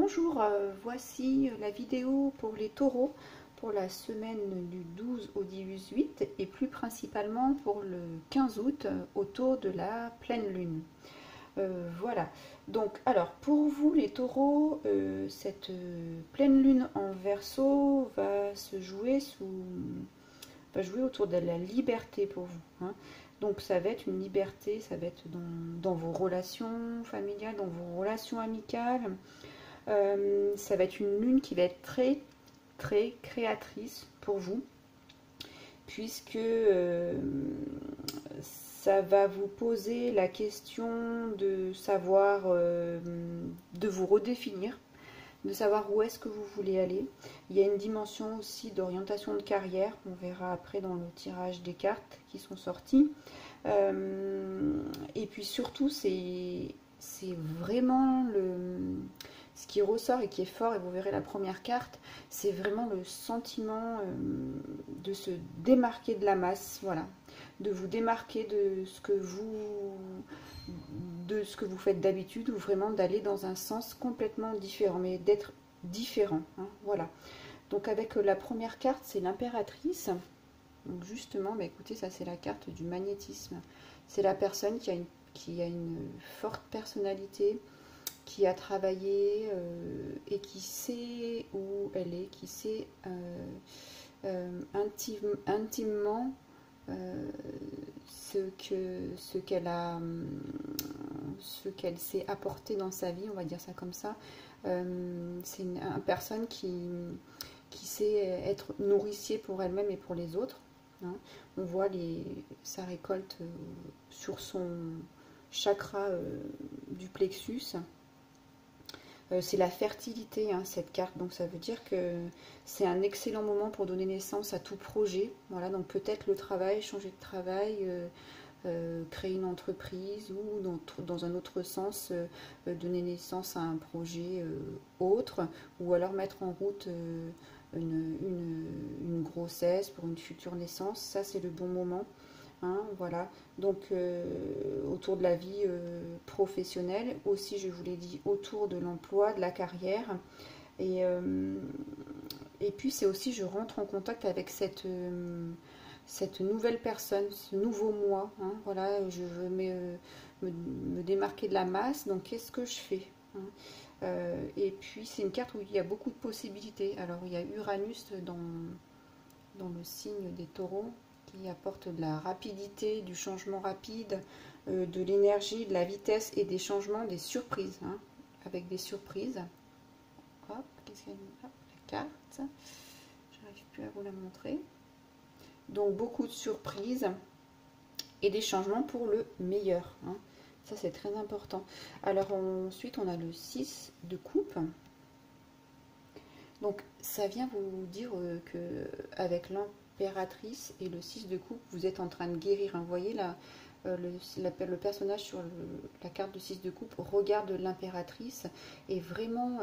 Bonjour, voici la vidéo pour les taureaux pour la semaine du 12 au 18 et plus principalement pour le 15 août autour de la pleine lune. Voilà, donc alors pour vous les taureaux, cette pleine lune en Verseau va se jouer autour de la liberté pour vous, hein. Donc ça va être une liberté, ça va être dans vos relations familiales, dans vos relations amicales. Ça va être une lune qui va être très très créatrice pour vous, puisque ça va vous poser la question de savoir, de vous redéfinir, de savoir où est-ce que vous voulez aller. Il y a une dimension aussi d'orientation de carrière, on verra après dans le tirage des cartes qui sont sorties. Et puis surtout, c'est vraiment ce qui ressort et qui est fort, et vous verrez la première carte, c'est vraiment le sentiment de se démarquer de la masse, voilà, de vous démarquer de ce que vous faites d'habitude, ou vraiment d'aller dans un sens complètement différent, mais d'être différent, hein, voilà. Donc avec la première carte, c'est l'impératrice. Donc justement, bah écoutez, ça c'est la carte du magnétisme. C'est la personne qui a une forte personnalité, qui a travaillé et qui sait où elle est, qui sait intimement ce qu'elle s'est apporté dans sa vie, on va dire ça comme ça. C'est une personne qui sait être nourricier pour elle-même et pour les autres, hein. On voit sa récolte sur son chakra du plexus. C'est la fertilité, hein, cette carte, donc ça veut dire que c'est un excellent moment pour donner naissance à tout projet. Voilà, donc peut-être le travail, changer de travail, créer une entreprise, ou dans un autre sens, donner naissance à un projet autre, ou alors mettre en route une grossesse pour une future naissance. Ça, c'est le bon moment. Hein, voilà, donc autour de la vie professionnelle, aussi je vous l'ai dit, autour de l'emploi, de la carrière, et puis c'est aussi, je rentre en contact avec cette nouvelle personne, ce nouveau moi, hein, voilà, je veux me démarquer de la masse, donc qu'est-ce que je fais, hein. Et puis c'est une carte où il y a beaucoup de possibilités. Alors il y a Uranus dans le signe des taureaux, qui apporte de la rapidité, du changement rapide, de l'énergie, de la vitesse et des changements, des surprises, hein, avec des surprises. Hop, qu'est-ce qu'il y a? Hop, la carte, j'arrive plus à vous la montrer. Donc beaucoup de surprises et des changements pour le meilleur, hein. Ça c'est très important. Alors ensuite on a le 6 de coupe. Donc ça vient vous dire que avec l'impératrice et le 6 de coupe, vous êtes en train de guérir, hein. Vous voyez là, le personnage sur la carte de 6 de coupe regarde l'impératrice, et vraiment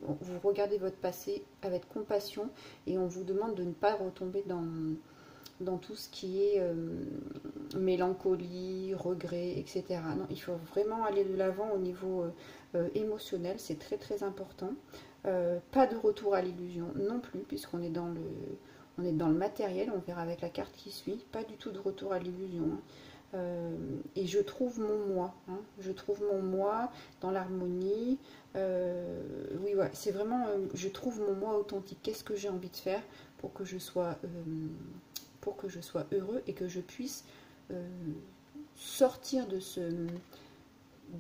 vous regardez votre passé avec compassion, et on vous demande de ne pas retomber dans tout ce qui est mélancolie, regret, etc. Non, il faut vraiment aller de l'avant au niveau émotionnel, c'est très très important. Pas de retour à l'illusion non plus, puisqu'on est dans le matériel, on verra avec la carte qui suit. Pas du tout de retour à l'illusion, hein. Et je trouve mon moi, hein. Je trouve mon moi dans l'harmonie. Oui, ouais, c'est vraiment, je trouve mon moi authentique. Qu'est-ce que j'ai envie de faire pour que je sois heureux, et que je puisse sortir de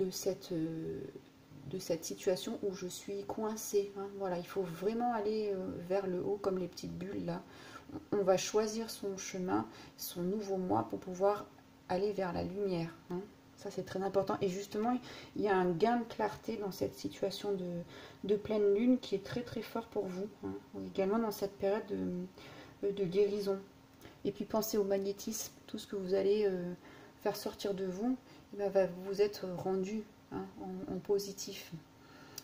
cette situation où je suis coincée, hein. Voilà, il faut vraiment aller vers le haut, comme les petites bulles là. On va choisir son chemin, son nouveau moi, pour pouvoir aller vers la lumière, hein. Ça c'est très important, et justement il y a un gain de clarté dans cette situation de pleine lune qui est très très fort pour vous, hein. Également dans cette période de guérison. Et puis pensez au magnétisme, tout ce que vous allez faire sortir de vous, va vous être rendu, hein, en positif.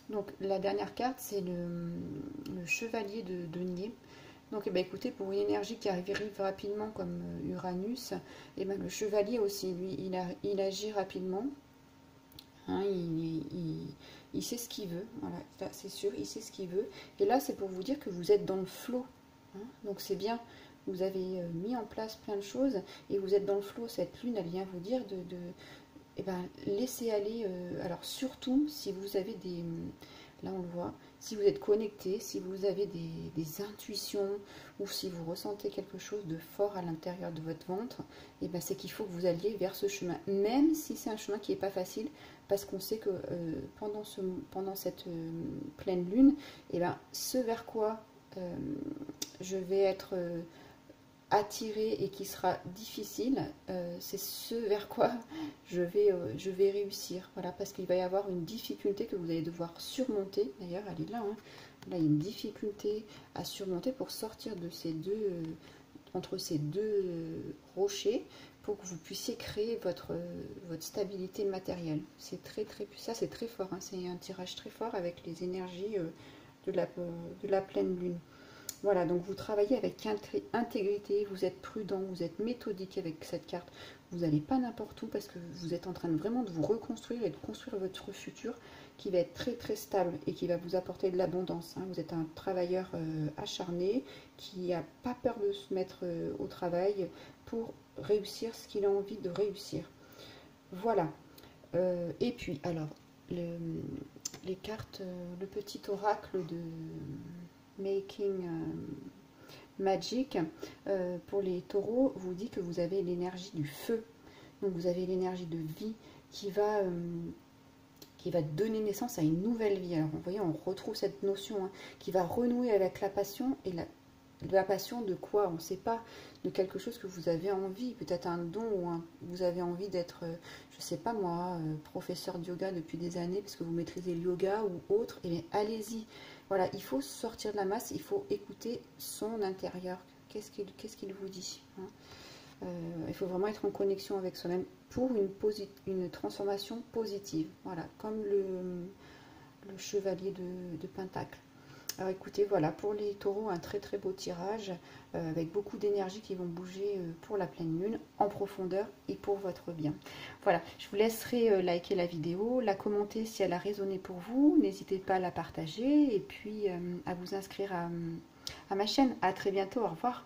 Donc la dernière carte, c'est le chevalier de denier. Donc écoutez, pour une énergie qui arrive rapidement comme Uranus, le chevalier aussi, lui, il agit rapidement, hein, il sait ce qu'il veut, voilà, c'est sûr, il sait ce qu'il veut. Et là, c'est pour vous dire que vous êtes dans le flow, hein, donc c'est bien, vous avez mis en place plein de choses, et vous êtes dans le flow. Cette lune, elle vient vous dire eh ben, laissez aller, alors surtout si vous avez des, là on le voit, si vous êtes connecté, si vous avez des intuitions, ou si vous ressentez quelque chose de fort à l'intérieur de votre ventre, et ben c'est qu'il faut que vous alliez vers ce chemin, même si c'est un chemin qui n'est pas facile, parce qu'on sait que pendant cette pleine lune, et ben ce vers quoi je vais être attiré et qui sera difficile, c'est ce vers quoi je vais réussir. Voilà, parce qu'il va y avoir une difficulté que vous allez devoir surmonter. D'ailleurs, elle est là. Hein. Là, il y a une difficulté à surmonter pour sortir de ces deux, entre ces deux rochers, pour que vous puissiez créer votre stabilité matérielle. C'est ça c'est très fort. Hein. C'est un tirage très fort avec les énergies de la pleine lune. Voilà, donc vous travaillez avec intégrité, vous êtes prudent, vous êtes méthodique avec cette carte. Vous n'allez pas n'importe où parce que vous êtes en train vraiment de vous reconstruire et de construire votre futur qui va être très stable et qui va vous apporter de l'abondance. Hein. Vous êtes un travailleur acharné qui n'a pas peur de se mettre au travail pour réussir ce qu'il a envie de réussir. Voilà. Et puis, alors, les cartes, le petit oracle de Making Magic, pour les taureaux, vous dit que vous avez l'énergie du feu, donc vous avez l'énergie de vie qui va donner naissance à une nouvelle vie. Alors vous voyez, on retrouve cette notion hein, qui va renouer avec la passion, et la passion de quoi? On ne sait pas, de quelque chose que vous avez envie, peut-être un don, ou vous avez envie d'être, je ne sais pas moi, professeur de yoga depuis des années, parce que vous maîtrisez le yoga ou autre, et bien allez-y. Voilà, il faut sortir de la masse, il faut écouter son intérieur. Qu'est-ce qu'il vous dit hein? Il faut vraiment être en connexion avec soi-même pour une transformation positive. Voilà, comme le chevalier de Pentacle. Alors écoutez, voilà, pour les taureaux, un très beau tirage, avec beaucoup d'énergie qui vont bouger pour la pleine lune, en profondeur et pour votre bien. Voilà, je vous laisserai liker la vidéo, la commenter si elle a résonné pour vous, n'hésitez pas à la partager, et puis à vous inscrire à ma chaîne. À très bientôt, au revoir.